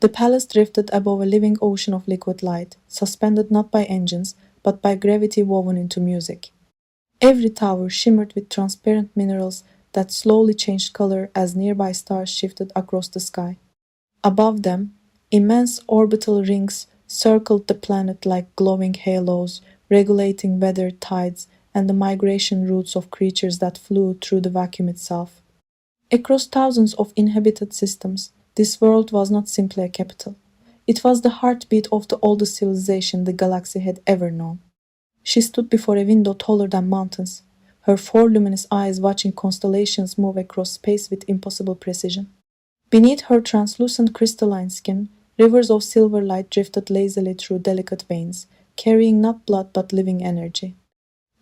The palace drifted above a living ocean of liquid light, suspended not by engines, but by gravity woven into music. Every tower shimmered with transparent minerals that slowly changed color as nearby stars shifted across the sky. Above them, immense orbital rings circled the planet like glowing halos, regulating weather, tides, and the migration routes of creatures that flew through the vacuum itself. Across thousands of inhabited systems, this world was not simply a capital. It was the heartbeat of the oldest civilization the galaxy had ever known. She stood before a window taller than mountains, her four luminous eyes watching constellations move across space with impossible precision. Beneath her translucent crystalline skin, rivers of silver light drifted lazily through delicate veins, carrying not blood but living energy.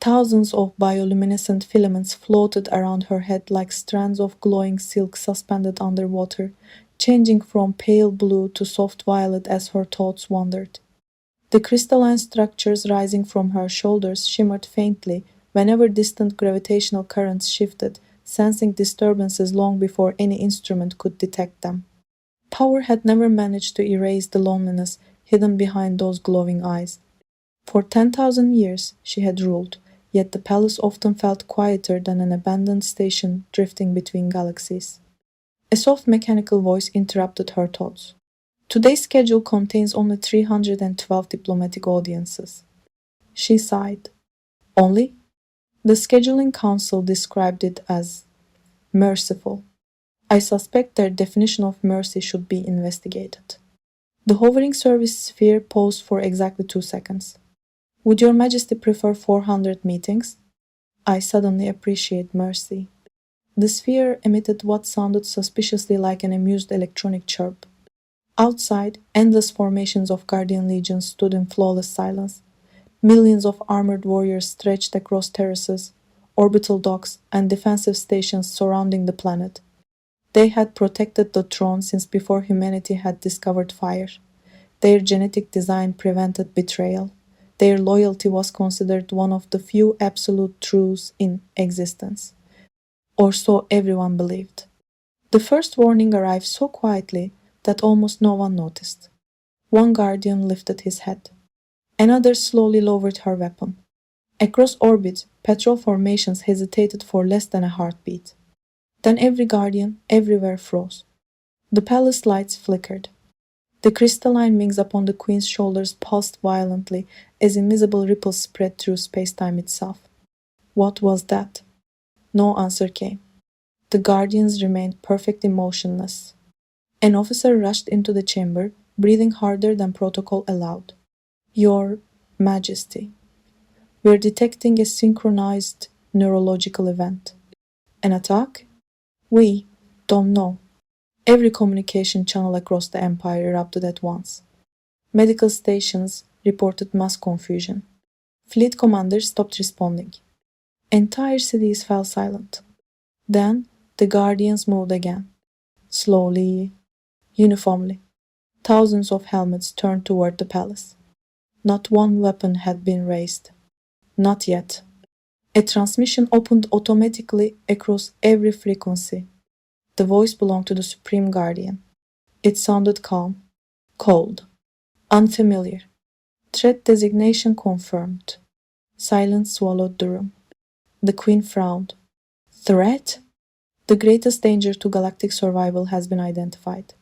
Thousands of bioluminescent filaments floated around her head like strands of glowing silk suspended underwater, changing from pale blue to soft violet as her thoughts wandered. The crystalline structures rising from her shoulders shimmered faintly whenever distant gravitational currents shifted, sensing disturbances long before any instrument could detect them. Power had never managed to erase the loneliness hidden behind those glowing eyes. For 10,000 years she had ruled, yet the palace often felt quieter than an abandoned station drifting between galaxies. A soft mechanical voice interrupted her thoughts. Today's schedule contains only 312 diplomatic audiences. She sighed. Only? The scheduling council described it as merciful. I suspect their definition of mercy should be investigated. The hovering service sphere paused for exactly 2 seconds. Would your majesty prefer 400 meetings? I suddenly appreciate mercy. The sphere emitted what sounded suspiciously like an amused electronic chirp. Outside, endless formations of guardian legions stood in flawless silence. Millions of armored warriors stretched across terraces, orbital docks, and defensive stations surrounding the planet. They had protected the throne since before humanity had discovered fire. Their genetic design prevented betrayal. Their loyalty was considered one of the few absolute truths in existence. Or so everyone believed. The first warning arrived so quietly that almost no one noticed. One guardian lifted his head. Another slowly lowered her weapon. Across orbit, patrol formations hesitated for less than a heartbeat. Then every guardian, everywhere froze. The palace lights flickered. The crystalline wings upon the queen's shoulders pulsed violently as invisible ripples spread through space-time itself. What was that? No answer came. The guardians remained perfectly motionless. An officer rushed into the chamber, breathing harder than protocol allowed. Your Majesty, we're detecting a synchronized neurological event. An attack? We don't know. Every communication channel across the empire erupted at once. Medical stations reported mass confusion. Fleet commanders stopped responding. Entire cities fell silent. Then the guardians moved again. Slowly, uniformly. Thousands of helmets turned toward the palace. Not one weapon had been raised. Not yet. A transmission opened automatically across every frequency. The voice belonged to the Supreme Guardian. It sounded calm, cold, unfamiliar. Threat designation confirmed. Silence swallowed the room. The Queen frowned. Threat? The greatest danger to galactic survival has been identified.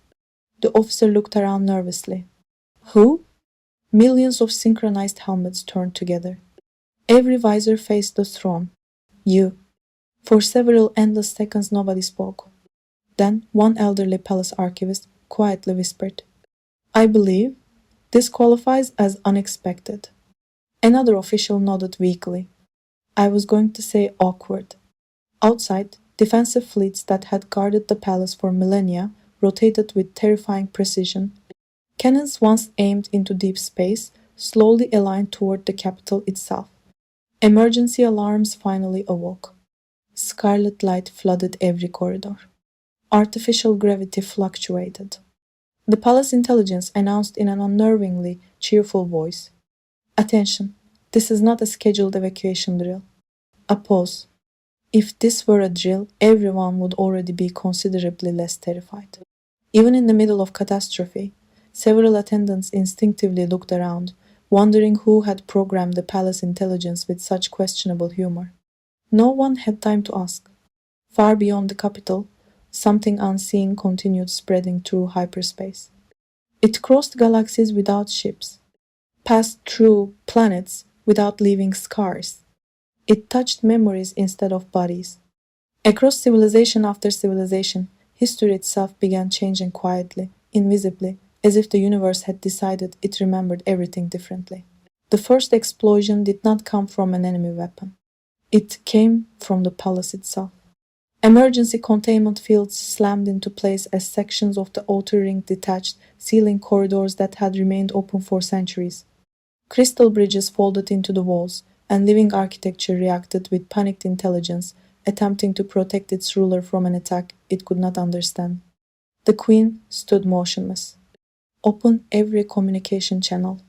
The officer looked around nervously. Who? Millions of synchronized helmets turned together. Every visor faced the throne. You. For several endless seconds nobody spoke. Then one elderly palace archivist quietly whispered, I believe this qualifies as unexpected. Another official nodded weakly. I was going to say awkward. Outside, defensive fleets that had guarded the palace for millennia rotated with terrifying precision. Cannons once aimed into deep space slowly aligned toward the capital itself. Emergency alarms finally awoke. Scarlet light flooded every corridor. Artificial gravity fluctuated. The palace intelligence announced in an unnervingly cheerful voice. Attention, this is not a scheduled evacuation drill. A pause. If this were a drill, everyone would already be considerably less terrified. Even in the middle of catastrophe, Several attendants instinctively looked around, wondering who had programmed the palace intelligence with such questionable humor. No one had time to ask. Far beyond the capital, something unseen continued spreading through hyperspace. It crossed galaxies without ships, passed through planets without leaving scars. It touched memories instead of bodies. Across civilization after civilization, history itself began changing quietly, invisibly, as if the universe had decided it remembered everything differently. The first explosion did not come from an enemy weapon. It came from the palace itself. Emergency containment fields slammed into place as sections of the outer ring detached, sealing corridors that had remained open for centuries. Crystal bridges folded into the walls, and living architecture reacted with panicked intelligence, attempting to protect its ruler from an attack it could not understand. The queen stood motionless. Open every communication channel.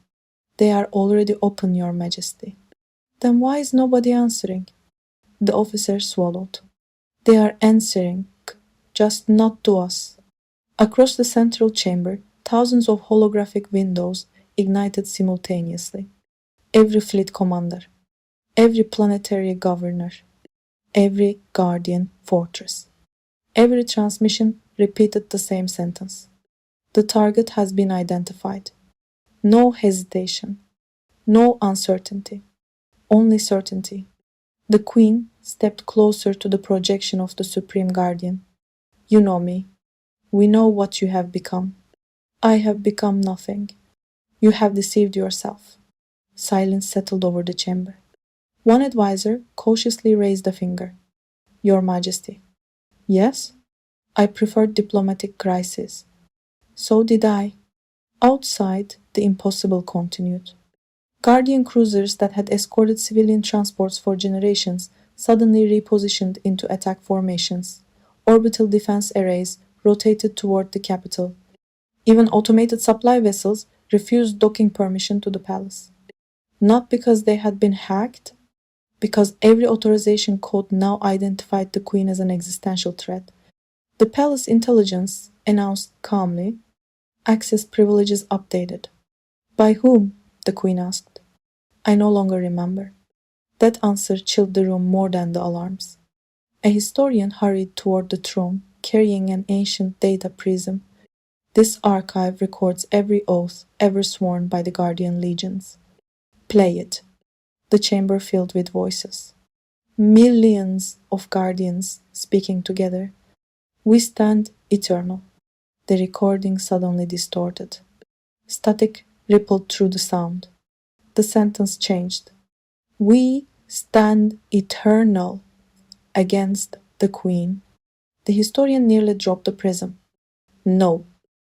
They are already open, Your Majesty. Then why is nobody answering? The officer swallowed. They are answering, just not to us. Across the central chamber, thousands of holographic windows ignited simultaneously. Every fleet commander, every planetary governor, every guardian fortress. Every transmission repeated the same sentence. The target has been identified. No hesitation, no uncertainty, only certainty. The queen stepped closer to the projection of the supreme guardian. You know me. We know what you have become. I have become nothing. You have deceived yourself. Silence settled over the chamber. One advisor cautiously raised a finger. Your Majesty. Yes? I preferred diplomatic crisis. So did I. Outside, the impossible continued. Guardian cruisers that had escorted civilian transports for generations suddenly repositioned into attack formations. Orbital defense arrays rotated toward the capital. Even automated supply vessels refused docking permission to the palace. Not because they had been hacked, because every authorization code now identified the Queen as an existential threat. The palace intelligence announced calmly, access privileges updated. By whom? The Queen asked. I no longer remember. That answer chilled the room more than the alarms. A historian hurried toward the throne, carrying an ancient data prism. This archive records every oath ever sworn by the Guardian legions. Play it. The chamber filled with voices. Millions of guardians speaking together. We stand eternal. The recording suddenly distorted. Static rippled through the sound. The sentence changed. We stand eternal against the Queen. The historian nearly dropped the prism. No.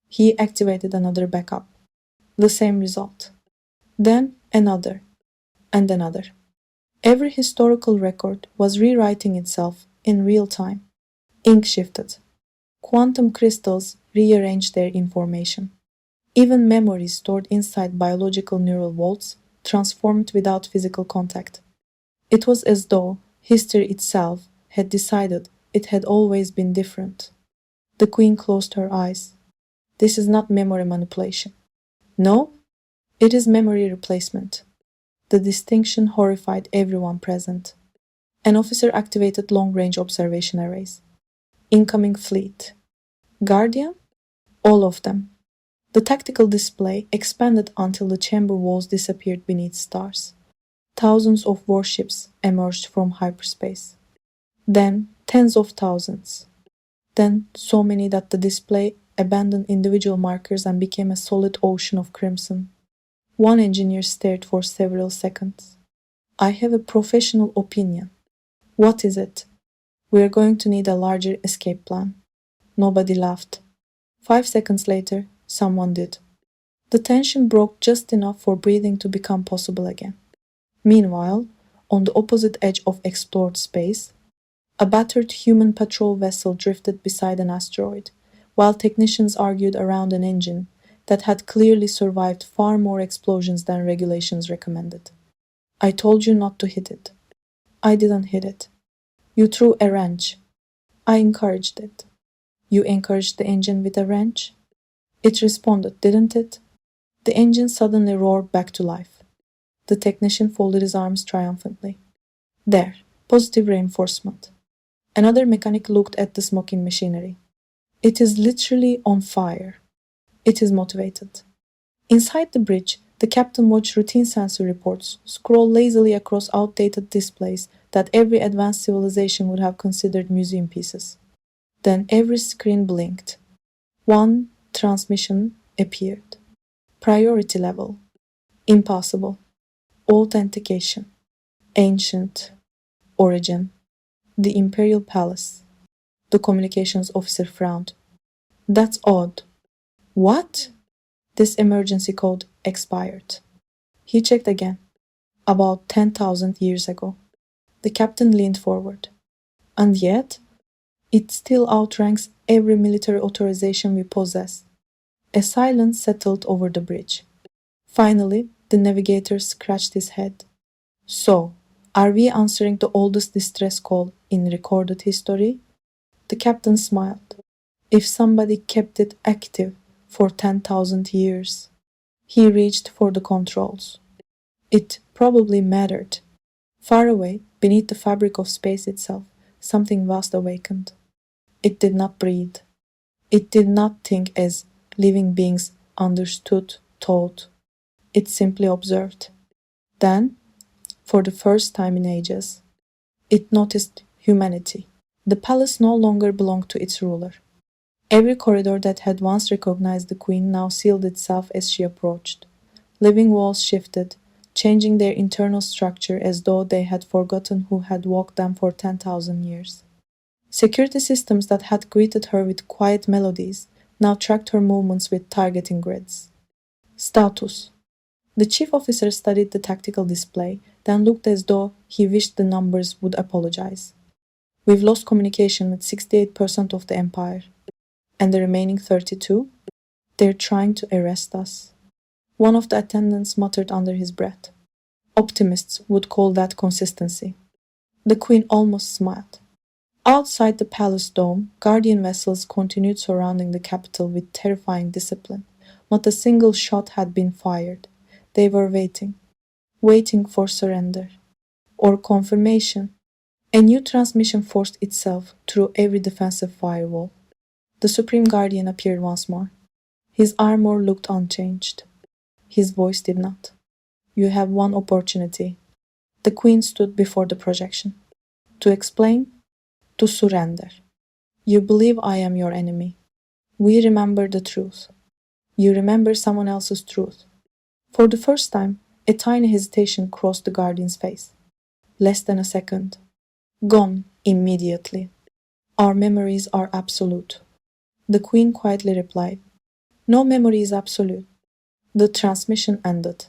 He activated another backup. The same result. Then another, and another. Every historical record was rewriting itself in real time. Ink shifted. Quantum crystals rearranged their information. Even memories stored inside biological neural vaults transformed without physical contact. It was as though history itself had decided it had always been different. The Queen closed her eyes. This is not memory manipulation. No, it is memory replacement. The distinction horrified everyone present. An officer activated long-range observation arrays. Incoming fleet. Guardian? All of them. The tactical display expanded until the chamber walls disappeared beneath stars. Thousands of warships emerged from hyperspace. Then tens of thousands. Then so many that the display abandoned individual markers and became a solid ocean of crimson. One engineer stared for several seconds. I have a professional opinion. What is it? We are going to need a larger escape plan. Nobody laughed. 5 seconds later, someone did. The tension broke just enough for breathing to become possible again. Meanwhile, on the opposite edge of explored space, a battered human patrol vessel drifted beside an asteroid, while technicians argued around an engine that had clearly survived far more explosions than regulations recommended. I told you not to hit it. I didn't hit it. You threw a wrench. I encouraged it. You encouraged the engine with a wrench? It responded, didn't it? The engine suddenly roared back to life. The technician folded his arms triumphantly. There, positive reinforcement. Another mechanic looked at the smoking machinery. It is literally on fire. It is motivated. Inside the bridge, the captain watched routine sensor reports scroll lazily across outdated displays that every advanced civilization would have considered museum pieces. Then every screen blinked. One transmission appeared. Priority level. Impossible. Authentication. Ancient. Origin. The Imperial Palace. The communications officer frowned. That's odd. What? This emergency code expired. He checked again. About 10,000 years ago. The captain leaned forward. And yet, it still outranks every military authorization we possess. A silence settled over the bridge. Finally, the navigator scratched his head. So, are we answering the oldest distress call in recorded history? The captain smiled. If somebody kept it active for 10,000 years. He reached for the controls. It probably mattered. Far away, beneath the fabric of space itself, something vast awakened. It did not breathe. It did not think as living beings understood, thought. It simply observed. Then, for the first time in ages, it noticed humanity. The palace no longer belonged to its ruler. Every corridor that had once recognized the queen now sealed itself as she approached. Living walls shifted, changing their internal structure as though they had forgotten who had walked them for 10,000 years. Security systems that had greeted her with quiet melodies now tracked her movements with targeting grids. Status. The chief officer studied the tactical display, then looked as though he wished the numbers would apologize. We've lost communication with 68% of the empire. And the remaining 32? They're trying to arrest us. One of the attendants muttered under his breath. Optimists would call that consistency. The queen almost smiled. Outside the palace dome, guardian vessels continued surrounding the capital with terrifying discipline. Not a single shot had been fired. They were waiting for surrender. Or confirmation. A new transmission forced itself through every defensive firewall. The Supreme Guardian appeared once more. His armor looked unchanged. His voice did not. You have one opportunity. The queen stood before the projection. To explain, to surrender. You believe I am your enemy. We remember the truth. You remember someone else's truth. For the first time, a tiny hesitation crossed the Guardian's face. Less than a second. Gone immediately. Our memories are absolute. The queen quietly replied, No memory is absolute. The transmission ended.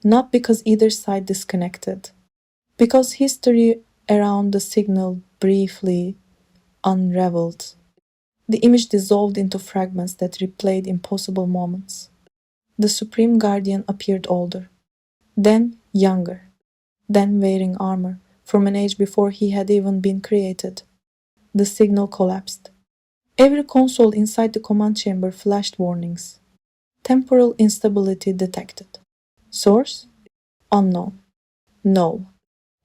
Not because either side disconnected. Because history around the signal briefly unraveled. The image dissolved into fragments that replayed impossible moments. The Supreme Guardian appeared older. Then younger. Then wearing armor from an age before he had even been created. The signal collapsed. Every console inside the command chamber flashed warnings. Temporal instability detected. Source? Unknown. No.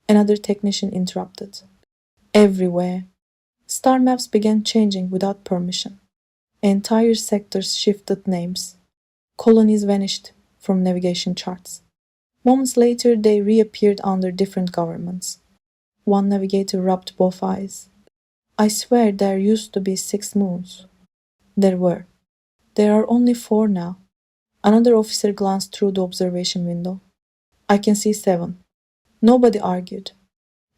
Another technician interrupted. Everywhere. Star maps began changing without permission. Entire sectors shifted names. Colonies vanished from navigation charts. Moments later, they reappeared under different governments. One navigator rubbed both eyes. I swear there used to be 6 moons. There were. There are only 4 now. Another officer glanced through the observation window. I can see 7. Nobody argued.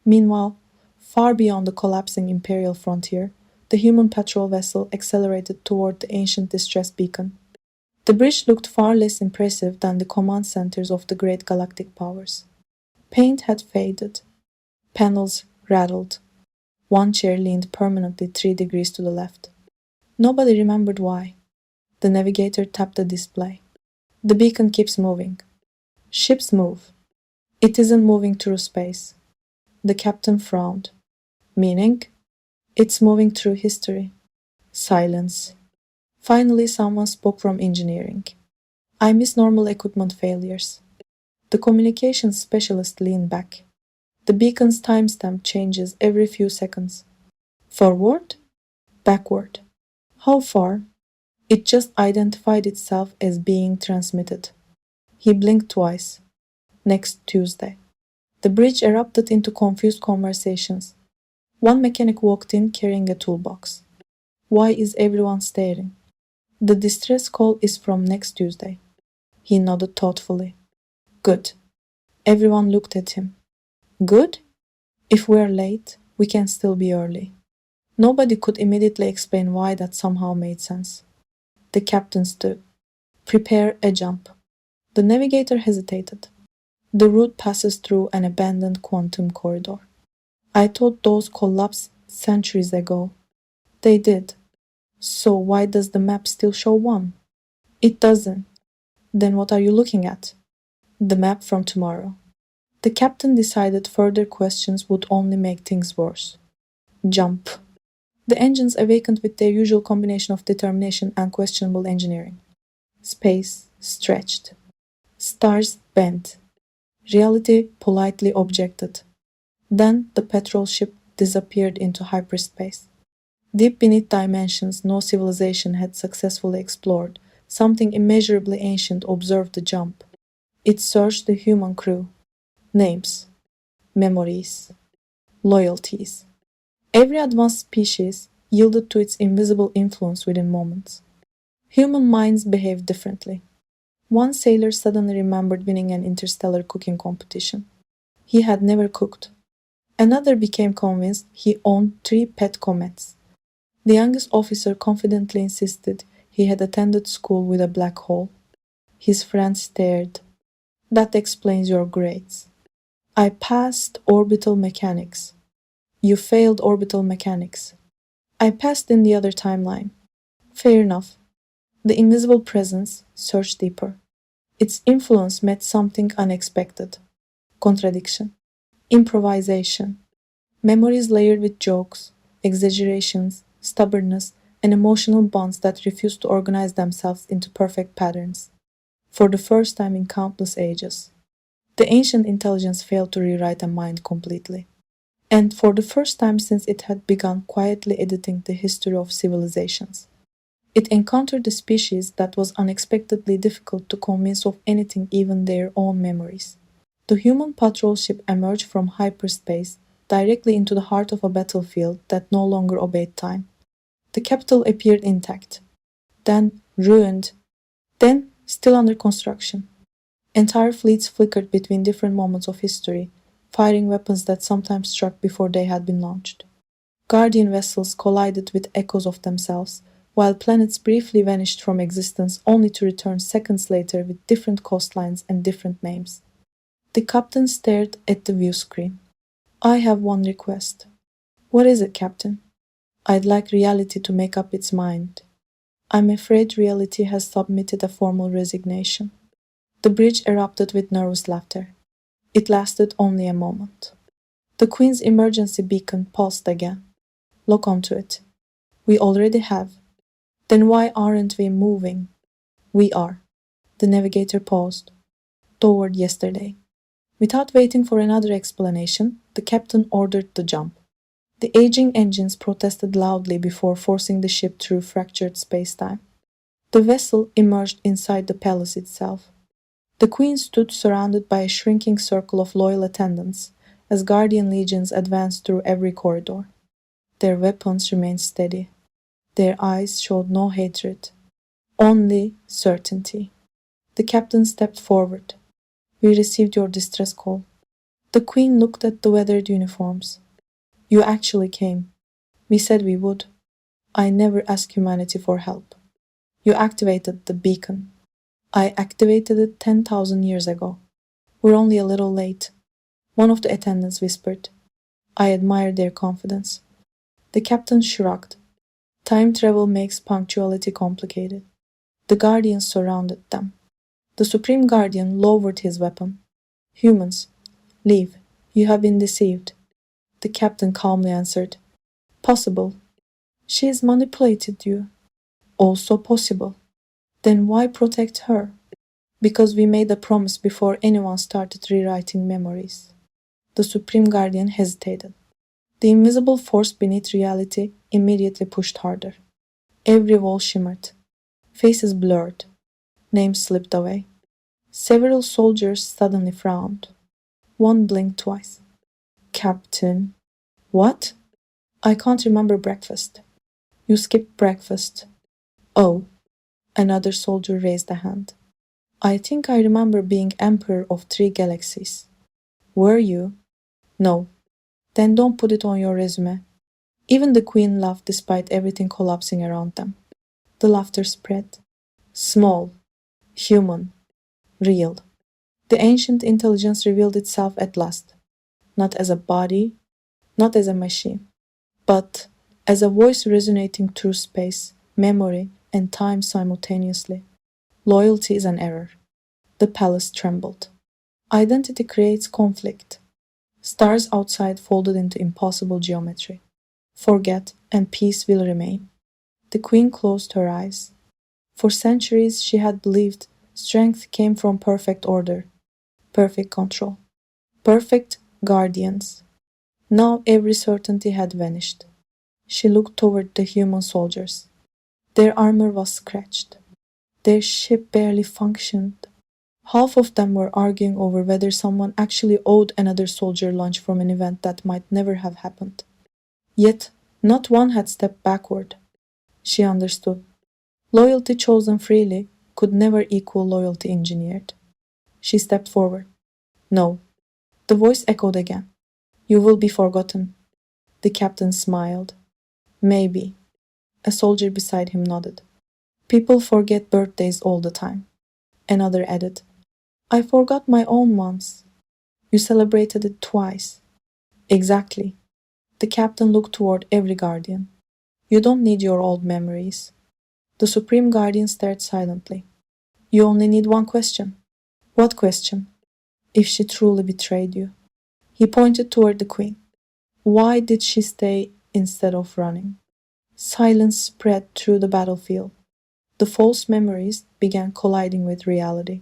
Meanwhile, far beyond the collapsing imperial frontier, the human patrol vessel accelerated toward the ancient distress beacon. The bridge looked far less impressive than the command centers of the great galactic powers. Paint had faded. Panels rattled. One chair leaned permanently 3 degrees to the left. Nobody remembered why. The navigator tapped the display. The beacon keeps moving. Ships move. It isn't moving through space. The captain frowned. Meaning? It's moving through history. Silence. Finally, someone spoke from engineering. I miss normal equipment failures. The communications specialist leaned back. The beacon's timestamp changes every few seconds. Forward? Backward. How far? It just identified itself as being transmitted. He blinked twice. Next Tuesday. The bridge erupted into confused conversations. One mechanic walked in carrying a toolbox. Why is everyone staring? The distress call is from next Tuesday. He nodded thoughtfully. Good. Everyone looked at him. Good? If we're late, we can still be early. Nobody could immediately explain why that somehow made sense. The captain stood. Prepare a jump. The navigator hesitated. The route passes through an abandoned quantum corridor. I thought those collapsed centuries ago. They did. So why does the map still show one? It doesn't. Then what are you looking at? The map from tomorrow. The captain decided further questions would only make things worse. Jump. The engines awakened with their usual combination of determination and questionable engineering. Space stretched. Stars bent. Reality politely objected. Then the patrol ship disappeared into hyperspace. Deep beneath dimensions no civilization had successfully explored, something immeasurably ancient observed the jump. It searched the human crew. Names, memories, loyalties. Every advanced species yielded to its invisible influence within moments. Human minds behaved differently. One sailor suddenly remembered winning an interstellar cooking competition. He had never cooked. Another became convinced he owned 3 pet comets. The youngest officer confidently insisted he had attended school with a black hole. His friend stared. That explains your grades. I passed orbital mechanics. You failed orbital mechanics. I passed in the other timeline. Fair enough. The invisible presence searched deeper. Its influence met something unexpected. Contradiction. Improvisation. Memories layered with jokes, exaggerations, stubbornness, and emotional bonds that refused to organize themselves into perfect patterns. For the first time in countless ages, the ancient intelligence failed to rewrite a mind completely. And for the first time since it had begun quietly editing the history of civilizations, it encountered a species that was unexpectedly difficult to convince of anything, even their own memories. The human patrol ship emerged from hyperspace directly into the heart of a battlefield that no longer obeyed time. The capital appeared intact, then ruined, then still under construction. Entire fleets flickered between different moments of history, firing weapons that sometimes struck before they had been launched. Guardian vessels collided with echoes of themselves, while planets briefly vanished from existence only to return seconds later with different coastlines and different names. The captain stared at the view screen. I have one request. What is it, Captain? I'd like reality to make up its mind. I'm afraid reality has submitted a formal resignation. The bridge erupted with nervous laughter. It lasted only a moment. The Queen's emergency beacon pulsed again. Lock onto it. We already have. Then why aren't we moving? We are. The navigator paused. Toward yesterday. Without waiting for another explanation, the captain ordered the jump. The aging engines protested loudly before forcing the ship through fractured space-time. The vessel emerged inside the palace itself. The Queen stood surrounded by a shrinking circle of loyal attendants as guardian legions advanced through every corridor. Their weapons remained steady. Their eyes showed no hatred, only certainty. The captain stepped forward. We received your distress call. The Queen looked at the weathered uniforms. You actually came. We said we would. I never asked humanity for help. You activated the beacon. I activated it 10,000 years ago. We're only a little late. One of the attendants whispered. I admired their confidence. The captain shrugged. Time travel makes punctuality complicated. The guardians surrounded them. The Supreme Guardian lowered his weapon. Humans, leave. You have been deceived. The captain calmly answered. Possible. She has manipulated you. Also possible. Then why protect her? Because we made a promise before anyone started rewriting memories. The Supreme Guardian hesitated. The invisible force beneath reality immediately pushed harder. Every wall shimmered. Faces blurred. Names slipped away. Several soldiers suddenly frowned. One blinked twice. Captain. What? I can't remember breakfast. You skipped breakfast. Oh. Another soldier raised a hand. I think I remember being Emperor of 3 galaxies. Were you? No. Then don't put it on your resume. Even the Queen laughed despite everything collapsing around them. The laughter spread. Small. Human. Real. The ancient intelligence revealed itself at last. Not as a body, not as a machine, but as a voice resonating through space, memory, and time simultaneously. Loyalty is an error. The palace trembled. Identity creates conflict. Stars outside folded into impossible geometry. Forget, and peace will remain. The queen closed her eyes. For centuries she had believed strength came from perfect order, perfect control, perfect guardians. Now every certainty had vanished. She looked toward the human soldiers. Their armor was scratched. Their ship barely functioned. Half of them were arguing over whether someone actually owed another soldier lunch from an event that might never have happened. Yet, not one had stepped backward. She understood. Loyalty chosen freely could never equal loyalty engineered. She stepped forward. No. The voice echoed again. You will be forgotten. The captain smiled. Maybe. A soldier beside him nodded. People forget birthdays all the time. Another added. I forgot my own once. You celebrated it twice. Exactly. The captain looked toward every guardian. You don't need your old memories. The Supreme Guardian stared silently. You only need one question. What question? If she truly betrayed you. He pointed toward the queen. Why did she stay instead of running? Silence spread through the battlefield. The false memories began colliding with reality.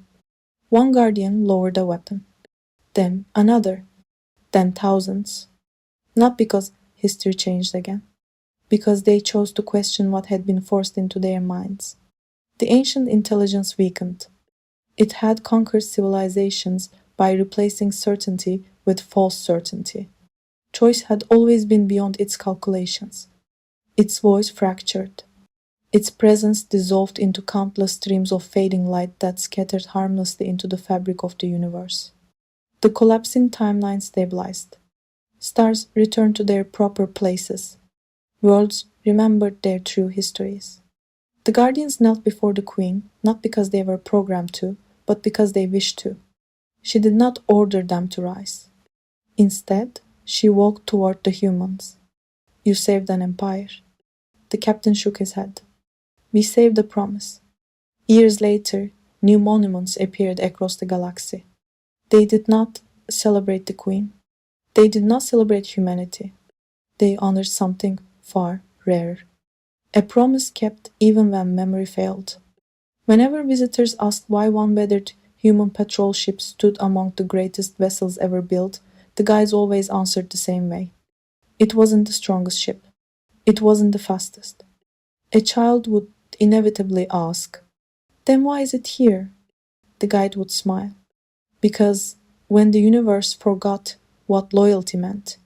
One guardian lowered a weapon. Then another. Then thousands. Not because history changed again. Because they chose to question what had been forced into their minds. The ancient intelligence weakened. It had conquered civilizations by replacing certainty with false certainty. Choice had always been beyond its calculations. Its voice fractured. Its presence dissolved into countless streams of fading light that scattered harmlessly into the fabric of the universe. The collapsing timeline stabilized. Stars returned to their proper places. Worlds remembered their true histories. The guardians knelt before the queen, not because they were programmed to, but because they wished to. She did not order them to rise. Instead, she walked toward the humans. You saved an empire. The captain shook his head. We saved a promise. Years later, new monuments appeared across the galaxy. They did not celebrate the queen. They did not celebrate humanity. They honored something far rarer. A promise kept even when memory failed. Whenever visitors asked why one weathered human patrol ship stood among the greatest vessels ever built, the guides always answered the same way. It wasn't the strongest ship. It wasn't the fastest. A child would inevitably ask, then why is it here? The guide would smile. Because when the universe forgot what loyalty meant,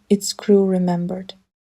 its crew remembered.